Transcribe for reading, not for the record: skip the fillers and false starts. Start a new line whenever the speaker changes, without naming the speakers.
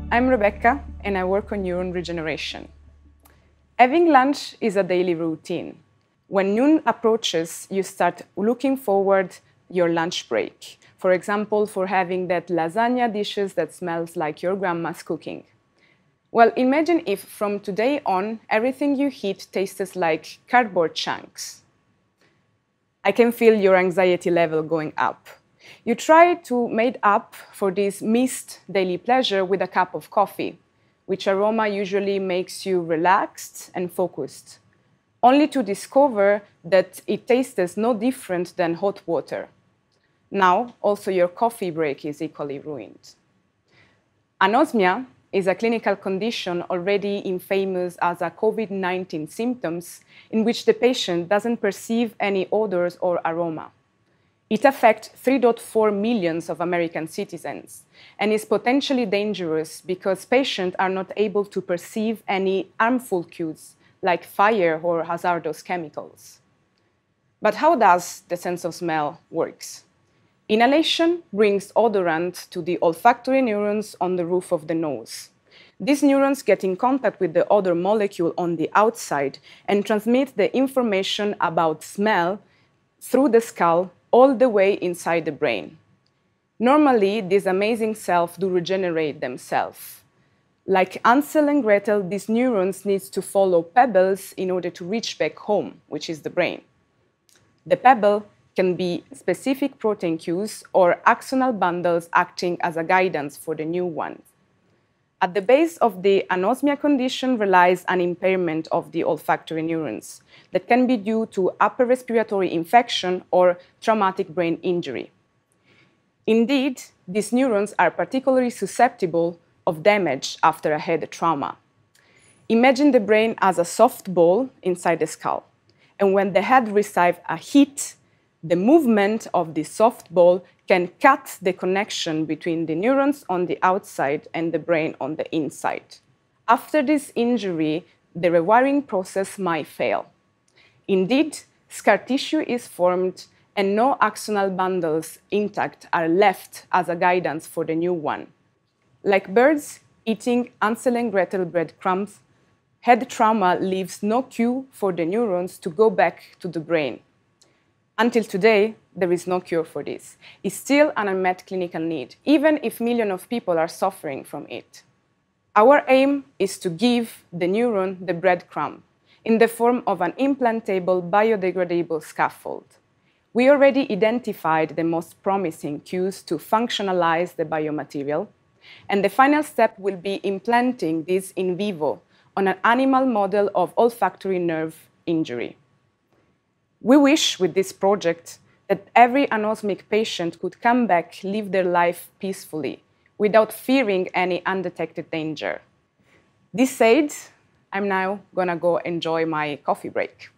I'm Rebecca and I work on neuron regeneration. Having lunch is a daily routine. When noon approaches, you start looking forward your lunch break. For example, for having that lasagna dishes that smells like your grandma's cooking. Well, imagine if from today on, everything you eat tastes like cardboard chunks. I can feel your anxiety level going up. You try to make up for this missed daily pleasure with a cup of coffee, which aroma usually makes you relaxed and focused, only to discover that it tastes no different than hot water. Now, also your coffee break is equally ruined. Anosmia is a clinical condition already infamous as a COVID-19 symptoms in which the patient doesn't perceive any odors or aroma. It affects 3.4 million of American citizens and is potentially dangerous because patients are not able to perceive any harmful cues like fire or hazardous chemicals. But how does the sense of smell work? Inhalation brings odorant to the olfactory neurons on the roof of the nose. These neurons get in contact with the odor molecule on the outside and transmit the information about smell through the skull all the way inside the brain. Normally, these amazing cells do regenerate themselves. Like Hansel and Gretel, these neurons need to follow pebbles in order to reach back home, which is the brain. The pebble can be specific protein cues or axonal bundles acting as a guidance for the new ones. At the base of the anosmia condition relies an impairment of the olfactory neurons that can be due to upper respiratory infection or traumatic brain injury. Indeed, these neurons are particularly susceptible of damage after a head trauma. Imagine the brain as a soft ball inside the skull, and when the head receives a hit, the movement of the soft ball can cut the connection between the neurons on the outside and the brain on the inside. After this injury, the rewiring process might fail. Indeed, scar tissue is formed and no axonal bundles intact are left as a guidance for the new one. Like birds eating Hansel and Gretel breadcrumbs, head trauma leaves no cue for the neurons to go back to the brain. Until today, there is no cure for this. It's still an unmet clinical need, even if millions of people are suffering from it. Our aim is to give the neuron the breadcrumb in the form of an implantable biodegradable scaffold. We already identified the most promising cues to functionalize the biomaterial, and the final step will be implanting this in vivo on an animal model of olfactory nerve injury. We wish with this project that every anosmic patient could come back, live their life peacefully, without fearing any undetected danger. This said, I'm now gonna go enjoy my coffee break.